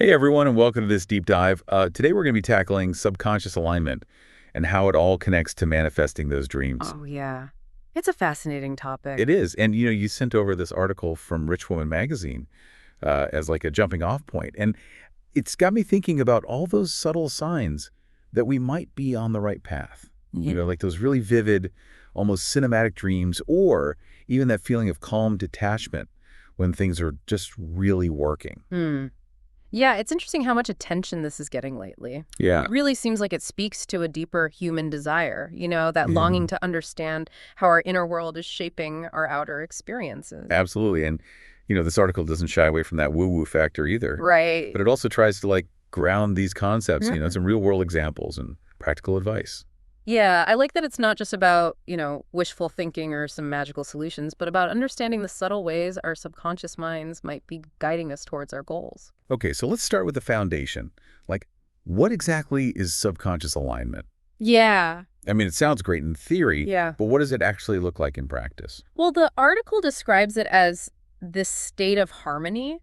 Hey everyone, and welcome to this deep dive. Today we're going to be tackling subconscious alignment and how it all connects to manifesting those dreams. Oh, yeah. It's a fascinating topic. It is, and you sent over this article from Rich Woman magazine as like a jumping off point, and it's got me thinking about all those subtle signs that we might be on the right path. Yeah. Like those really vivid, almost cinematic dreams, or even that feeling of calm detachment when things are just really working. Yeah, it's interesting how much attention this is getting lately. Yeah. It really seems like it speaks to a deeper human desire, that longing to understand how our inner world is shaping our outer experiences. Absolutely. And, this article doesn't shy away from that woo-woo factor either. Right. But it also tries to, ground these concepts, some real-world examples and practical advice. Yeah, I like that it's not just about, wishful thinking or some magical solutions, but about understanding the subtle ways our subconscious minds might be guiding us towards our goals. Okay, so let's start with the foundation. What exactly is subconscious alignment? Yeah. I mean, it sounds great in theory, Yeah. but what does it actually look like in practice? Well, the article describes it as this state of harmony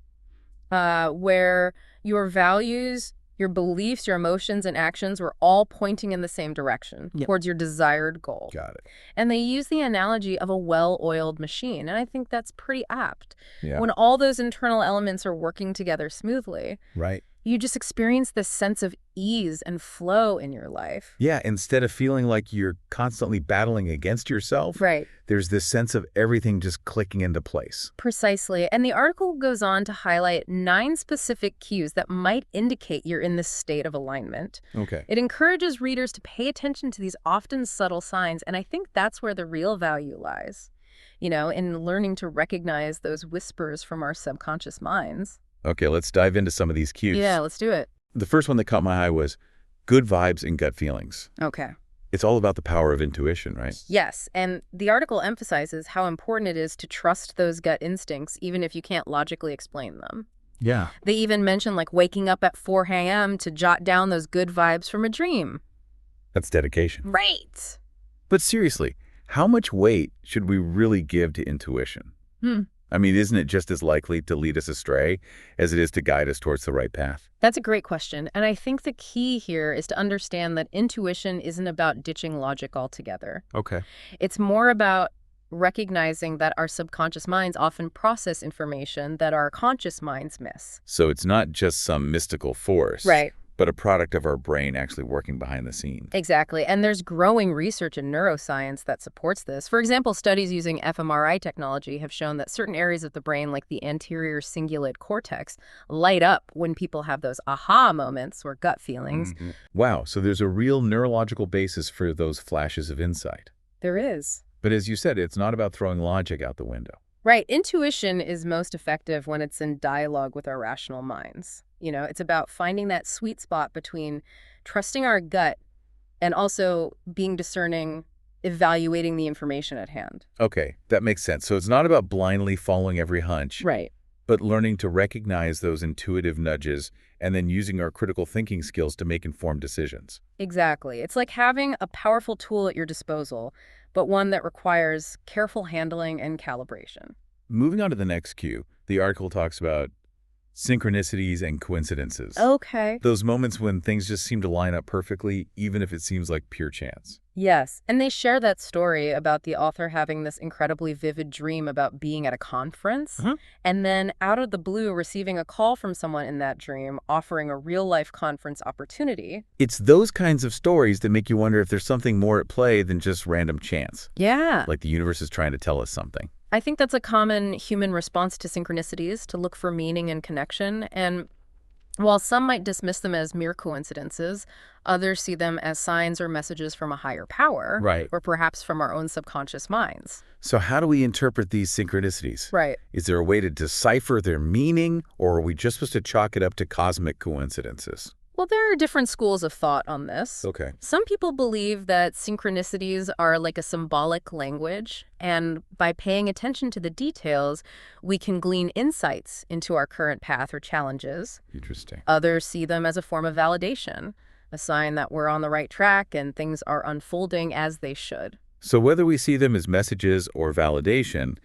where your values, your beliefs, your emotions, and actions were all pointing in the same direction towards your desired goal. Got it. And they use the analogy of a well-oiled machine, and I think that's pretty apt. Yeah. When all those internal elements are working together smoothly, Right. you just experience this sense of ease and flow in your life. Yeah, instead of feeling like you're constantly battling against yourself, Right. there's this sense of everything just clicking into place. Precisely. And the article goes on to highlight 9 specific cues that might indicate you're in this state of alignment. Okay. It encourages readers to pay attention to these often subtle signs, and I think that's where the real value lies, in learning to recognize those whispers from our subconscious minds. Okay, let's dive into some of these cues. Yeah, let's do it. The first one that caught my eye was good vibes and gut feelings. Okay. It's all about the power of intuition, right? Yes, and the article emphasizes how important it is to trust those gut instincts, even if you can't logically explain them. Yeah. They even mention waking up at 4 a.m. to jot down those good vibes from a dream. That's dedication. Right. But seriously, how much weight should we really give to intuition? I mean, isn't it just as likely to lead us astray as it is to guide us towards the right path? That's a great question. And I think the key here is to understand that intuition isn't about ditching logic altogether. Okay. It's more about recognizing that our subconscious minds often process information that our conscious minds miss. So it's not just some mystical force. Right. But a product of our brain actually working behind the scenes. Exactly. And there's growing research in neuroscience that supports this. For example, studies using fMRI technology have shown that certain areas of the brain, like the anterior cingulate cortex, light up when people have those aha moments or gut feelings. Wow, so there's a real neurological basis for those flashes of insight. There is. But as you said, it's not about throwing logic out the window. Right. Intuition is most effective when it's in dialogue with our rational minds. It's about finding that sweet spot between trusting our gut and also being discerning, evaluating the information at hand. Okay, that makes sense. So it's not about blindly following every hunch, Right. but learning to recognize those intuitive nudges and then using our critical thinking skills to make informed decisions. Exactly. It's like having a powerful tool at your disposal, but one that requires careful handling and calibration. Moving on to the next cue, the article talks about synchronicities and coincidences. Okay. Those moments when things just seem to line up perfectly, even if it seems like pure chance. Yes. And they share that story about the author having this incredibly vivid dream about being at a conference, and then out of the blue receiving a call from someone in that dream offering a real-life conference opportunity. It's those kinds of stories that make you wonder if there's something more at play than just random chance. Yeah. Like the universe is trying to tell us something. I think that's a common human response to synchronicities, to look for meaning and connection. And while some might dismiss them as mere coincidences, others see them as signs or messages from a higher power, Right. or perhaps from our own subconscious minds. So how do we interpret these synchronicities? Right. Is there a way to decipher their meaning, or are we just supposed to chalk it up to cosmic coincidences? Well, there are different schools of thought on this. Okay. Some people believe that synchronicities are like a symbolic language, and by paying attention to the details, we can glean insights into our current path or challenges. Interesting. Others see them as a form of validation, a sign that we're on the right track and things are unfolding as they should. So whether we see them as messages or validation,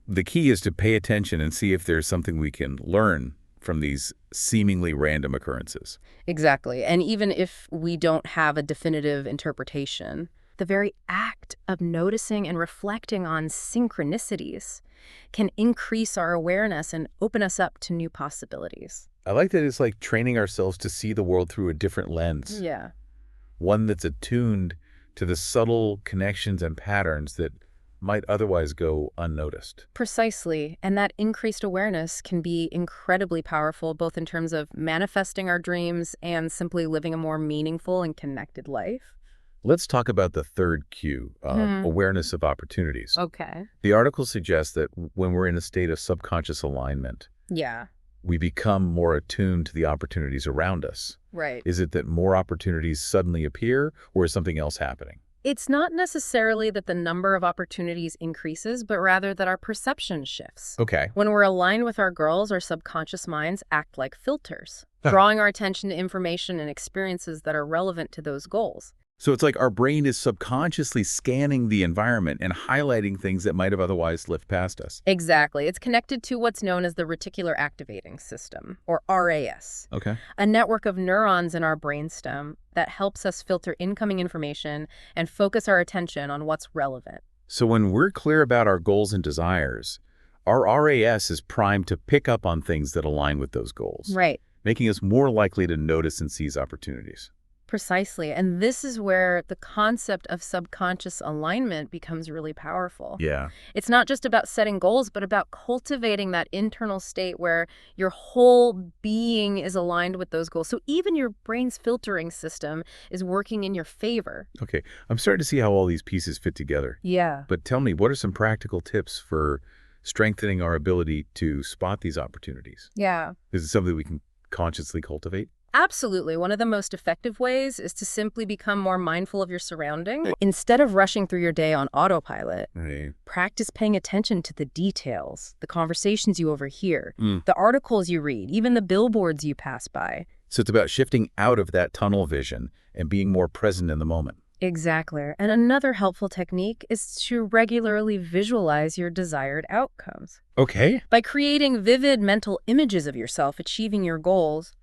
the key is to pay attention and see if there's something we can learn from these seemingly random occurrences. Exactly. And even if we don't have a definitive interpretation, the very act of noticing and reflecting on synchronicities can increase our awareness and open us up to new possibilities. I like that it's like training ourselves to see the world through a different lens, Yeah. one that's attuned to the subtle connections and patterns that might otherwise go unnoticed. Precisely. And that increased awareness can be incredibly powerful, both in terms of manifesting our dreams and simply living a more meaningful and connected life. Let's talk about the third cue, awareness of opportunities. Okay. The article suggests that when we're in a state of subconscious alignment, Yeah. we become more attuned to the opportunities around us. Right. Is it that more opportunities suddenly appear, or is something else happening? It's not necessarily that the number of opportunities increases, but rather that our perception shifts. Okay. When we're aligned with our goals, our subconscious minds act like filters, Huh. drawing our attention to information and experiences that are relevant to those goals. So it's like our brain is subconsciously scanning the environment and highlighting things that might have otherwise slipped past us. Exactly. It's connected to what's known as the reticular activating system, or RAS, Okay. a network of neurons in our brainstem that helps us filter incoming information and focus our attention on what's relevant. So when we're clear about our goals and desires, our RAS is primed to pick up on things that align with those goals, Right. making us more likely to notice and seize opportunities. Precisely. And this is where the concept of subconscious alignment becomes really powerful. Yeah. It's not just about setting goals, but about cultivating that internal state where your whole being is aligned with those goals. So even your brain's filtering system is working in your favor. Okay. I'm starting to see how all these pieces fit together. Yeah. But tell me, what are some practical tips for strengthening our ability to spot these opportunities? Yeah. Is it something we can consciously cultivate? Absolutely. One of the most effective ways is to simply become more mindful of your surroundings. Instead of rushing through your day on autopilot, Right. practice paying attention to the details, the conversations you overhear, Mm. the articles you read, even the billboards you pass by. So it's about shifting out of that tunnel vision and being more present in the moment. Exactly. And another helpful technique is to regularly visualize your desired outcomes. Okay. By creating vivid mental images of yourself achieving your goals,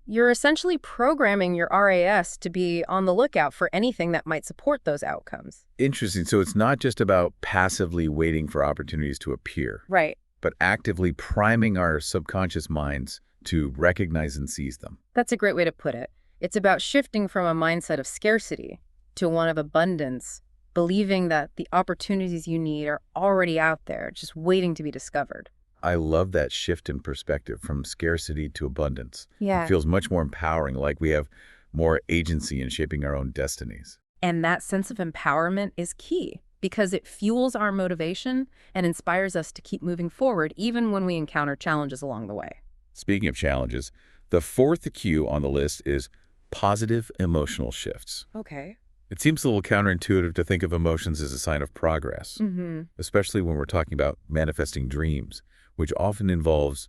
you're essentially programming your RAS to be on the lookout for anything that might support those outcomes. Interesting. So it's not just about passively waiting for opportunities to appear, Right. but actively priming our subconscious minds to recognize and seize them. That's a great way to put it. It's about shifting from a mindset of scarcity to one of abundance, believing that the opportunities you need are already out there, just waiting to be discovered. I love that shift in perspective from scarcity to abundance. Yeah. It feels much more empowering, like we have more agency in shaping our own destinies. And that sense of empowerment is key because it fuels our motivation and inspires us to keep moving forward even when we encounter challenges along the way. Speaking of challenges, the fourth cue on the list is positive emotional shifts. Okay. It seems a little counterintuitive to think of emotions as a sign of progress, especially when we're talking about manifesting dreams, which often involves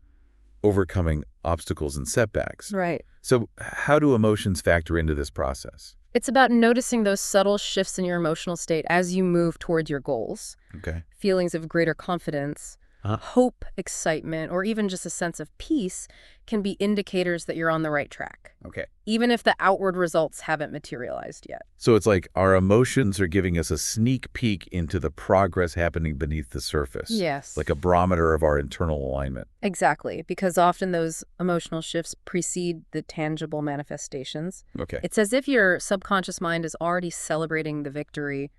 overcoming obstacles and setbacks. Right. So how do emotions factor into this process? It's about noticing those subtle shifts in your emotional state as you move towards your goals. Okay. Feelings of greater confidence, hope, excitement, or even just a sense of peace can be indicators that you're on the right track, Okay. even if the outward results haven't materialized yet. So it's like our emotions are giving us a sneak peek into the progress happening beneath the surface. Yes. Like a barometer of our internal alignment. Exactly, because often those emotional shifts precede the tangible manifestations. Okay. It's as if your subconscious mind is already celebrating the victory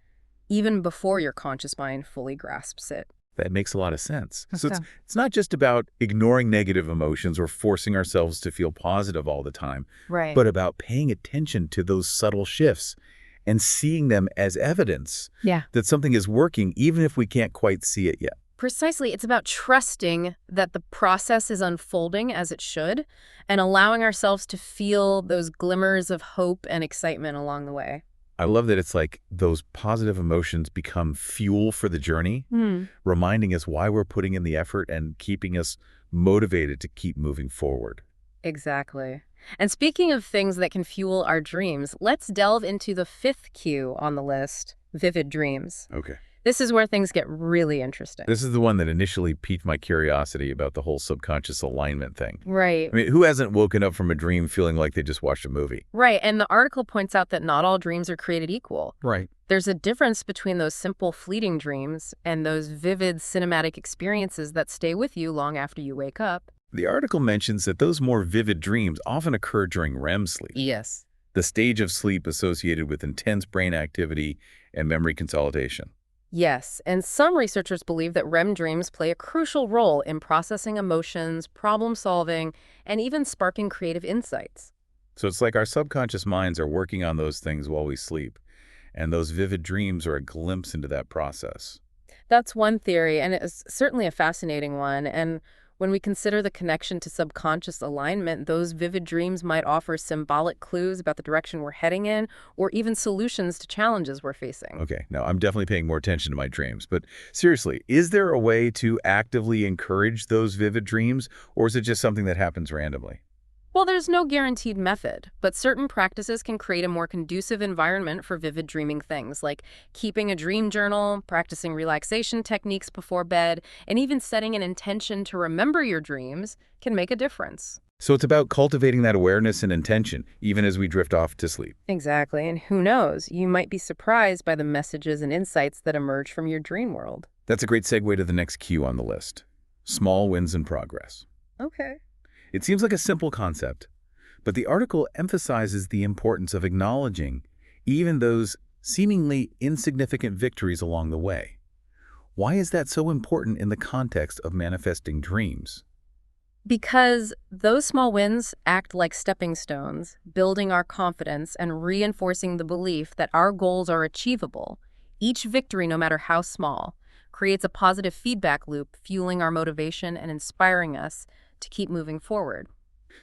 even before your conscious mind fully grasps it. That makes a lot of sense. So So- it's not just about ignoring negative emotions or forcing ourselves to feel positive all the time, Right. but about paying attention to those subtle shifts and seeing them as evidence Yeah. that something is working, even if we can't quite see it yet. Precisely. It's about trusting that the process is unfolding as it should and allowing ourselves to feel those glimmers of hope and excitement along the way. I love that it's like those positive emotions become fuel for the journey, reminding us why we're putting in the effort and keeping us motivated to keep moving forward. Exactly. And speaking of things that can fuel our dreams, let's delve into the fifth cue on the list, vivid dreams. Okay. This is where things get really interesting. This is the one that initially piqued my curiosity about the whole subconscious alignment thing. Right. I mean, who hasn't woken up from a dream feeling like they just watched a movie? Right, and the article points out that not all dreams are created equal. Right. There's a difference between those simple, fleeting dreams and those vivid, cinematic experiences that stay with you long after you wake up. The article mentions that those more vivid dreams often occur during REM sleep, Yes. the stage of sleep associated with intense brain activity and memory consolidation. Yes, and some researchers believe that REM dreams play a crucial role in processing emotions, problem solving, and even sparking creative insights. So it's like our subconscious minds are working on those things while we sleep, and those vivid dreams are a glimpse into that process. That's one theory, and it's certainly a fascinating one. And when we consider the connection to subconscious alignment, those vivid dreams might offer symbolic clues about the direction we're heading in, or even solutions to challenges we're facing. Okay, now I'm definitely paying more attention to my dreams, but seriously, is there a way to actively encourage those vivid dreams, or is it just something that happens randomly? Well, there's no guaranteed method, but certain practices can create a more conducive environment for vivid dreaming things, like keeping a dream journal, practicing relaxation techniques before bed, and even setting an intention to remember your dreams can make a difference. So it's about cultivating that awareness and intention, even as we drift off to sleep. Exactly, and who knows, you might be surprised by the messages and insights that emerge from your dream world. That's a great segue to the next cue on the list. Small wins in progress. Okay. It seems like a simple concept, but the article emphasizes the importance of acknowledging even those seemingly insignificant victories along the way. Why is that so important in the context of manifesting dreams? Because those small wins act like stepping stones, building our confidence and reinforcing the belief that our goals are achievable. Each victory, no matter how small, creates a positive feedback loop, fueling our motivation and inspiring us to keep moving forward.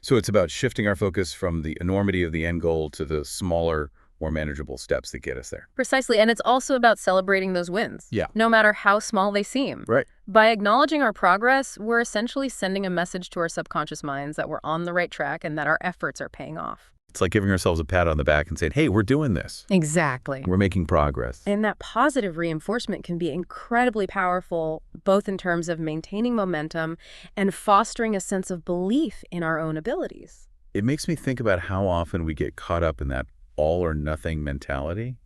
So it's about shifting our focus from the enormity of the end goal to the smaller, more manageable steps that get us there. Precisely, and it's also about celebrating those wins, Yeah. no matter how small they seem. Right. By acknowledging our progress, we're essentially sending a message to our subconscious minds that we're on the right track and that our efforts are paying off. It's like giving ourselves a pat on the back and saying, hey, we're doing this. Exactly. We're making progress. And that positive reinforcement can be incredibly powerful, both in terms of maintaining momentum and fostering a sense of belief in our own abilities. It makes me think about how often we get caught up in that all or nothing mentality,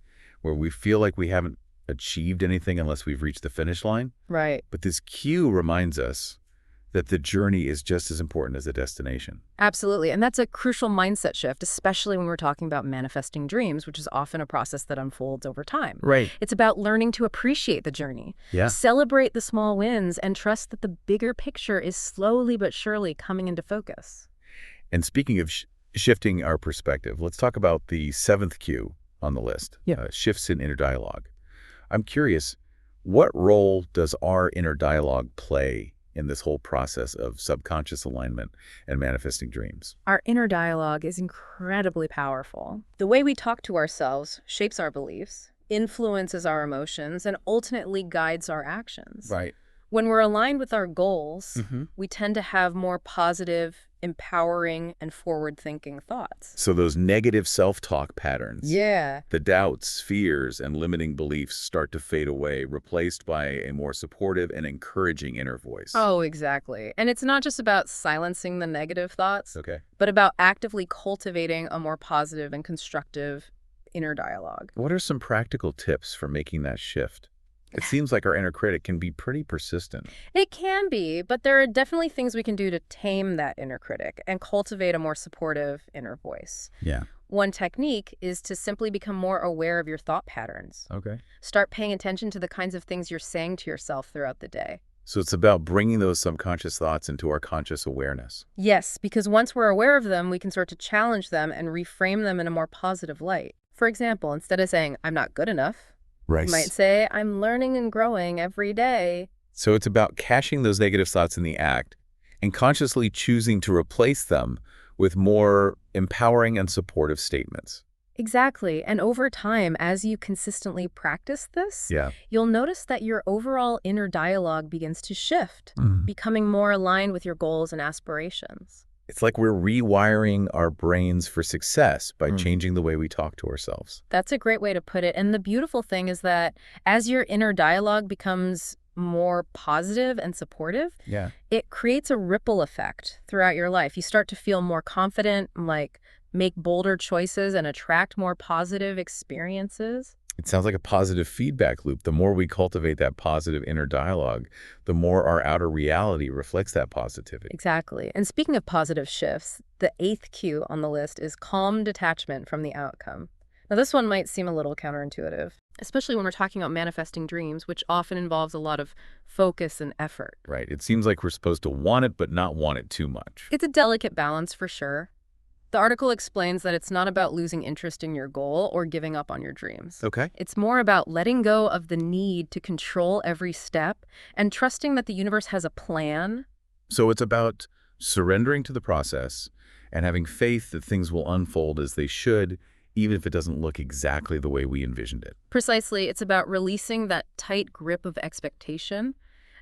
where we feel like we haven't achieved anything unless we've reached the finish line. Right. But this cue reminds us that the journey is just as important as the destination. Absolutely. And that's a crucial mindset shift, especially when we're talking about manifesting dreams, which is often a process that unfolds over time. Right. It's about learning to appreciate the journey, Yeah. celebrate the small wins, and trust that the bigger picture is slowly but surely coming into focus. And speaking of shifting our perspective, let's talk about the seventh cue on the list, Yeah. shifts in inner dialogue. I'm curious, what role does our inner dialogue play in this whole process of subconscious alignment and manifesting dreams? Our inner dialogue is incredibly powerful. The way we talk to ourselves shapes our beliefs, influences our emotions, and ultimately guides our actions. Right. When we're aligned with our goals, Mm-hmm. we tend to have more positive, empowering, and forward-thinking thoughts. So those negative self-talk patterns, Yeah. the doubts, fears, and limiting beliefs start to fade away, replaced by a more supportive and encouraging inner voice. Oh, exactly. And it's not just about silencing the negative thoughts, Okay. but about actively cultivating a more positive and constructive inner dialogue. What are some practical tips for making that shift? It seems like our inner critic can be pretty persistent. It can be, but there are definitely things we can do to tame that inner critic and cultivate a more supportive inner voice. Yeah. One technique is to simply become more aware of your thought patterns. Okay. Start paying attention to the kinds of things you're saying to yourself throughout the day. So it's about bringing those subconscious thoughts into our conscious awareness. Yes, because once we're aware of them, we can start to challenge them and reframe them in a more positive light. For example, instead of saying, I'm not good enough, Right. you might say, I'm learning and growing every day. So it's about catching those negative thoughts in the act and consciously choosing to replace them with more empowering and supportive statements. Exactly. And over time, as you consistently practice this, Yeah. you'll notice that your overall inner dialogue begins to shift, becoming more aligned with your goals and aspirations. It's like we're rewiring our brains for success by changing the way we talk to ourselves. That's a great way to put it. And the beautiful thing is that as your inner dialogue becomes more positive and supportive, Yeah. it creates a ripple effect throughout your life. You start to feel more confident, like make bolder choices and attract more positive experiences. It sounds like a positive feedback loop. The more we cultivate that positive inner dialogue, the more our outer reality reflects that positivity. Exactly. And speaking of positive shifts, the 8th cue on the list is calm detachment from the outcome. Now, this one might seem a little counterintuitive, especially when we're talking about manifesting dreams, which often involves a lot of focus and effort. Right. It seems like we're supposed to want it, but not want it too much. It's a delicate balance for sure. The article explains that it's not about losing interest in your goal or giving up on your dreams. Okay. It's more about letting go of the need to control every step and trusting that the universe has a plan. So it's about surrendering to the process and having faith that things will unfold as they should, even if it doesn't look exactly the way we envisioned it. Precisely, it's about releasing that tight grip of expectation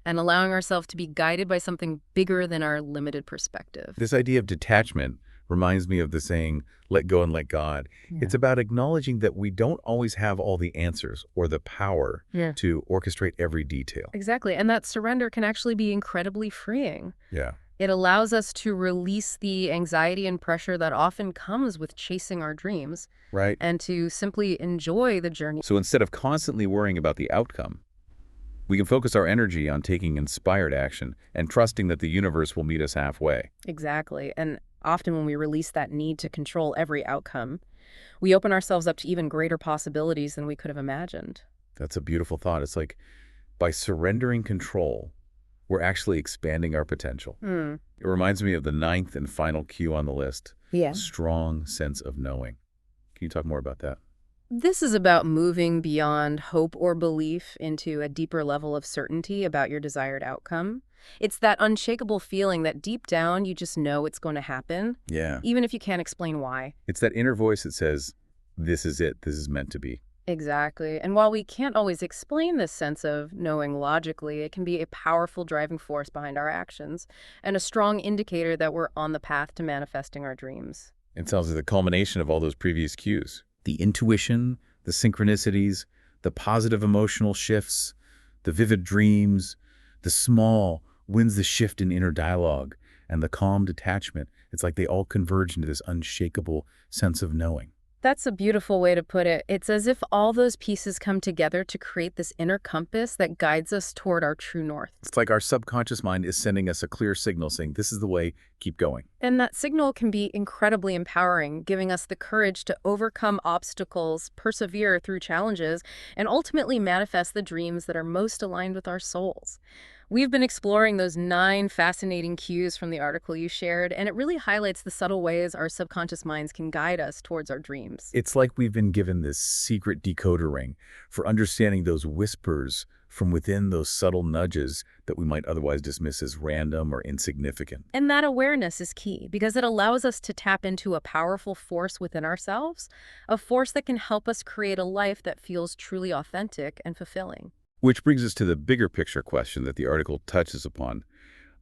and allowing ourselves to be guided by something bigger than our limited perspective. This idea of detachment reminds me of the saying, let go and let God. Yeah. It's about acknowledging that we don't always have all the answers or the power to orchestrate every detail. Exactly, and that surrender can actually be incredibly freeing. Yeah. It allows us to release the anxiety and pressure that often comes with chasing our dreams. Right. And to simply enjoy the journey. So instead of constantly worrying about the outcome, we can focus our energy on taking inspired action and trusting that the universe will meet us halfway. Exactly. And often when we release that need to control every outcome, we open ourselves up to even greater possibilities than we could have imagined. That's a beautiful thought. It's like by surrendering control, we're actually expanding our potential. It reminds me of the 9th and final cue on the list, Yeah. strong sense of knowing. Can you talk more about that? This is about moving beyond hope or belief into a deeper level of certainty about your desired outcome. It's that unshakable feeling that deep down you just know it's going to happen, Yeah. even if you can't explain why. It's that inner voice that says, this is it, this is meant to be. Exactly. And while we can't always explain this sense of knowing logically, it can be a powerful driving force behind our actions and a strong indicator that we're on the path to manifesting our dreams. It sounds like the culmination of all those previous cues. The intuition, the synchronicities, the positive emotional shifts, the vivid dreams, the small wins the shift in inner dialogue, and the calm detachment. It's like they all converge into this unshakable sense of knowing. That's a beautiful way to put it. It's as if all those pieces come together to create this inner compass that guides us toward our true north. It's like our subconscious mind is sending us a clear signal saying, this is the way, keep going. And that signal can be incredibly empowering, giving us the courage to overcome obstacles, persevere through challenges, and ultimately manifest the dreams that are most aligned with our souls. We've been exploring those 9 fascinating cues from the article you shared, and it really highlights the subtle ways our subconscious minds can guide us towards our dreams. It's like we've been given this secret decoder ring for understanding those whispers from within, those subtle nudges that we might otherwise dismiss as random or insignificant. And that awareness is key because it allows us to tap into a powerful force within ourselves, a force that can help us create a life that feels truly authentic and fulfilling. Which brings us to the bigger picture question that the article touches upon.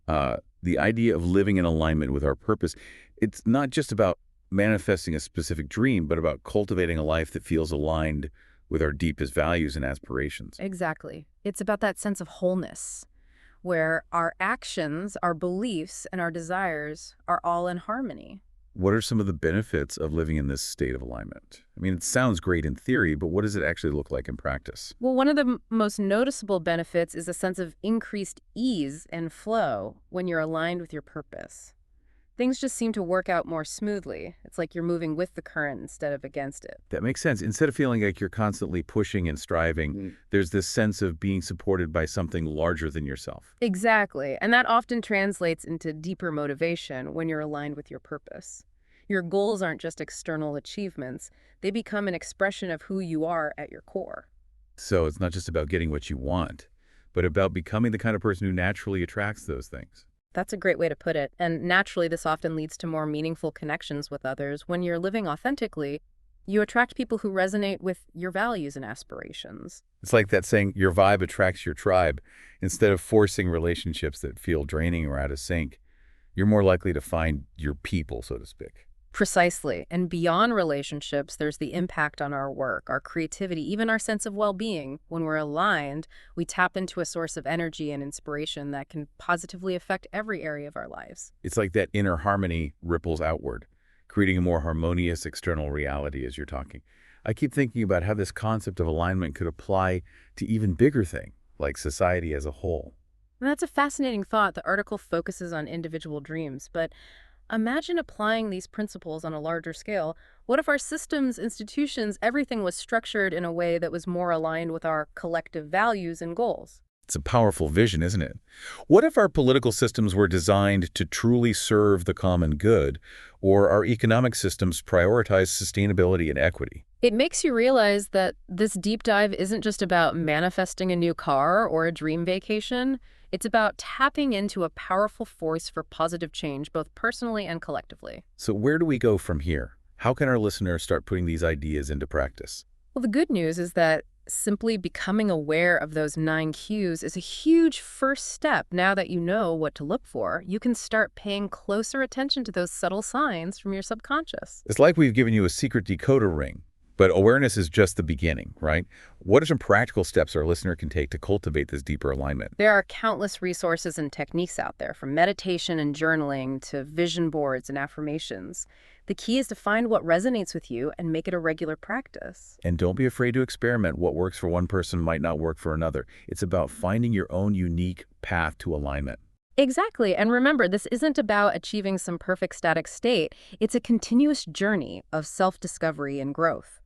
The idea of living in alignment with our purpose. It's not just about manifesting a specific dream, but about cultivating a life that feels aligned with our deepest values and aspirations. Exactly. It's about that sense of wholeness, where our actions, our beliefs, and our desires are all in harmony. What are some of the benefits of living in this state of alignment? I mean, it sounds great in theory, but what does it actually look like in practice? Well, one of the most noticeable benefits is a sense of increased ease and flow when you're aligned with your purpose. Things just seem to work out more smoothly. It's like you're moving with the current instead of against it. That makes sense. Instead of feeling like you're constantly pushing and striving, there's this sense of being supported by something larger than yourself. Exactly. And that often translates into deeper motivation when you're aligned with your purpose. Your goals aren't just external achievements. They become an expression of who you are at your core. So it's not just about getting what you want, but about becoming the kind of person who naturally attracts those things. That's a great way to put it. And naturally, this often leads to more meaningful connections with others. When you're living authentically, you attract people who resonate with your values and aspirations. It's like that saying, your vibe attracts your tribe. Instead of forcing relationships that feel draining or out of sync, You're more likely to find your people, so to speak. Precisely. And beyond relationships, there's the impact on our work, our creativity, even our sense of well-being. When we're aligned, we tap into a source of energy and inspiration that can positively affect every area of our lives. It's like that inner harmony ripples outward, creating a more harmonious external reality as you're talking. I keep thinking about how this concept of alignment could apply to even bigger things, like society as a whole. And that's a fascinating thought. The article focuses on individual dreams, but imagine applying these principles on a larger scale. What if our systems, institutions, everything was structured in a way that was more aligned with our collective values and goals? It's a powerful vision, isn't it? What if our political systems were designed to truly serve the common good, or our economic systems prioritize sustainability and equity? It makes you realize that this deep dive isn't just about manifesting a new car or a dream vacation. It's about tapping into a powerful force for positive change, both personally and collectively. So where do we go from here? How can our listeners start putting these ideas into practice? Well, the good news is that simply becoming aware of those 9 cues is a huge first step. Now that you know what to look for, you can start paying closer attention to those subtle signs from your subconscious. It's like we've given you a secret decoder ring, but awareness is just the beginning, right? What are some practical steps our listener can take to cultivate this deeper alignment? There are countless resources and techniques out there, from meditation and journaling to vision boards and affirmations. The key is to find what resonates with you and make it a regular practice. And don't be afraid to experiment. What works for one person might not work for another. It's about finding your own unique path to alignment. Exactly. And remember, this isn't about achieving some perfect static state. It's a continuous journey of self-discovery and growth.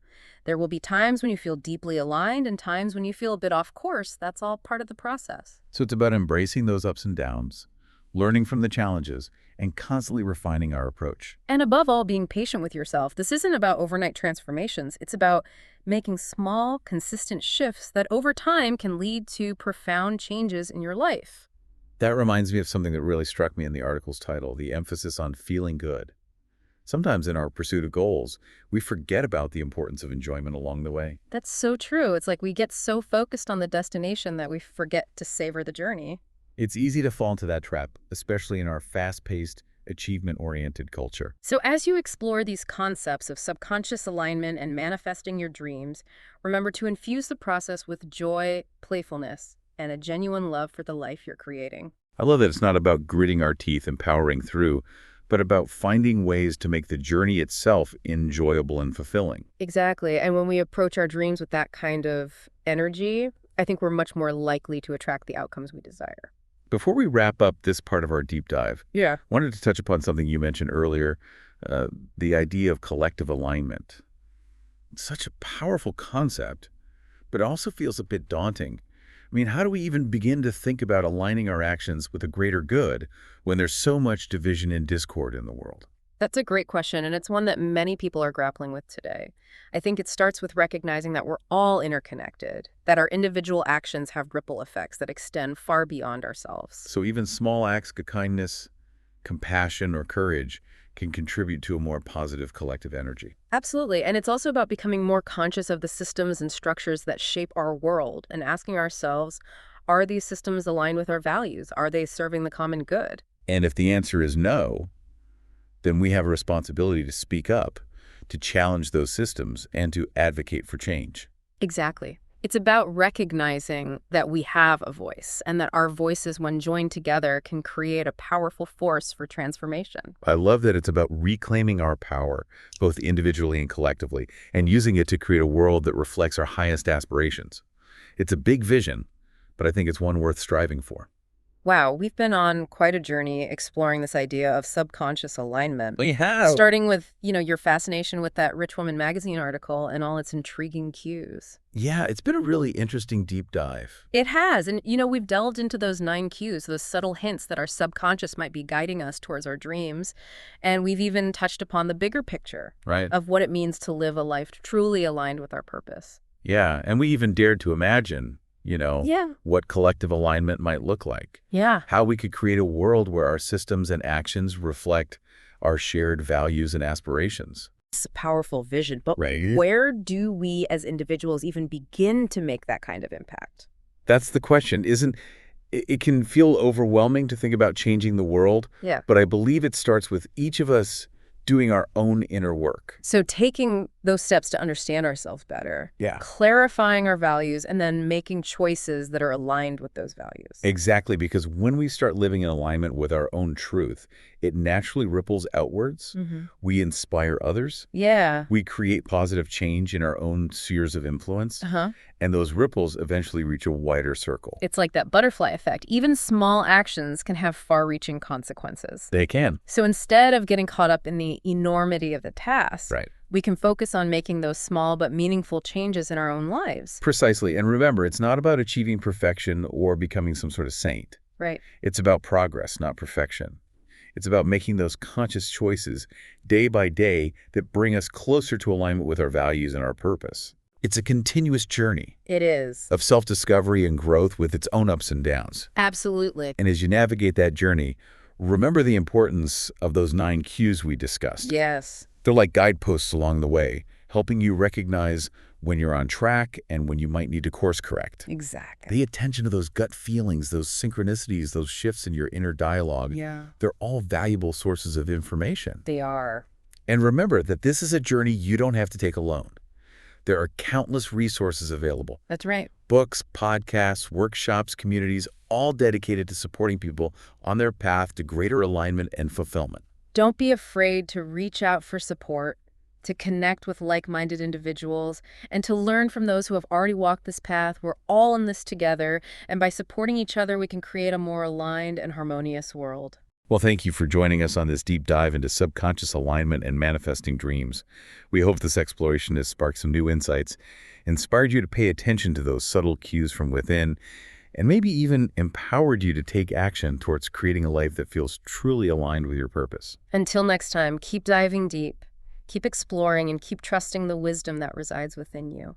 There will be times when you feel deeply aligned and times when you feel a bit off course. That's all part of the process. So it's about embracing those ups and downs, learning from the challenges, and constantly refining our approach. And above all, being patient with yourself. This isn't about overnight transformations. It's about making small, consistent shifts that over time can lead to profound changes in your life. That reminds me of something that really struck me in the article's title, the emphasis on feeling good. Sometimes in our pursuit of goals, we forget about the importance of enjoyment along the way. That's so true. It's like we get so focused on the destination that we forget to savor the journey. It's easy to fall into that trap, especially in our fast-paced, achievement-oriented culture. So as you explore these concepts of subconscious alignment and manifesting your dreams, remember to infuse the process with joy, playfulness, and a genuine love for the life you're creating. I love that it's not about gritting our teeth and powering through, but about finding ways to make the journey itself enjoyable and fulfilling. Exactly. And when we approach our dreams with that kind of energy, I think we're much more likely to attract the outcomes we desire. Before we wrap up this part of our deep dive, Yeah. I wanted to touch upon something you mentioned earlier, the idea of collective alignment. It's such a powerful concept, but it also feels a bit daunting. I mean, how do we even begin to think about aligning our actions with a greater good when there's so much division and discord in the world? That's a great question, and it's one that many people are grappling with today. I think it starts with recognizing that we're all interconnected, that our individual actions have ripple effects that extend far beyond ourselves. So even small acts of kindness, compassion, or courage can contribute to a more positive collective energy. Absolutely, and it's also about becoming more conscious of the systems and structures that shape our world and asking ourselves, are these systems aligned with our values? Are they serving the common good? And if the answer is no, then we have a responsibility to speak up, to challenge those systems, and to advocate for change. Exactly. It's about recognizing that we have a voice and that our voices, when joined together, can create a powerful force for transformation. I love that it's about reclaiming our power, both individually and collectively, and using it to create a world that reflects our highest aspirations. It's a big vision, but I think it's one worth striving for. Wow, we've been on quite a journey exploring this idea of subconscious alignment. We have. Starting with, your fascination with that Rich Woman magazine article and all its intriguing cues. Yeah, it's been a really interesting deep dive. It has. And, we've delved into those 9 cues, those subtle hints that our subconscious might be guiding us towards our dreams. And we've even touched upon the bigger picture Right. of what it means to live a life truly aligned with our purpose. Yeah, and we even dared to imagine, Yeah. what collective alignment might look like. Yeah. How we could create a world where our systems and actions reflect our shared values and aspirations. It's a powerful vision, but Right. where do we as individuals even begin to make that kind of impact? That's the question. Isn't it can feel overwhelming to think about changing the world, Yeah. but I believe it starts with each of us doing our own inner work. So taking those steps to understand ourselves better, Yeah. clarifying our values, and then making choices that are aligned with those values. Exactly, because when we start living in alignment with our own truth, it naturally ripples outwards. We inspire others. Yeah. We create positive change in our own spheres of influence. Uh-huh. And those ripples eventually reach a wider circle. It's like that butterfly effect. Even small actions can have far-reaching consequences. They can. So instead of getting caught up in the enormity of the task, Right. we can focus on making those small but meaningful changes in our own lives. Precisely. And remember, it's not about achieving perfection or becoming some sort of saint. Right. It's about progress, not perfection. It's about making those conscious choices day by day that bring us closer to alignment with our values and our purpose. It's a continuous journey It is. of self-discovery and growth with its own ups and downs. Absolutely. And as you navigate that journey, remember the importance of those 9 cues we discussed. Yes. They're like guideposts along the way, helping you recognize when you're on track and when you might need to course correct. Exactly. Pay attention to those gut feelings, those synchronicities, those shifts in your inner dialogue. Yeah. They're all valuable sources of information. They are. And remember that this is a journey you don't have to take alone. There are countless resources available. That's right. Books, podcasts, workshops, communities, all dedicated to supporting people on their path to greater alignment and fulfillment. Don't be afraid to reach out for support, to connect with like-minded individuals, and to learn from those who have already walked this path. We're all in this together, and by supporting each other, we can create a more aligned and harmonious world. Well, thank you for joining us on this deep dive into subconscious alignment and manifesting dreams. We hope this exploration has sparked some new insights, inspired you to pay attention to those subtle cues from within, and maybe even empowered you to take action towards creating a life that feels truly aligned with your purpose. Until next time, keep diving deep, keep exploring, and keep trusting the wisdom that resides within you.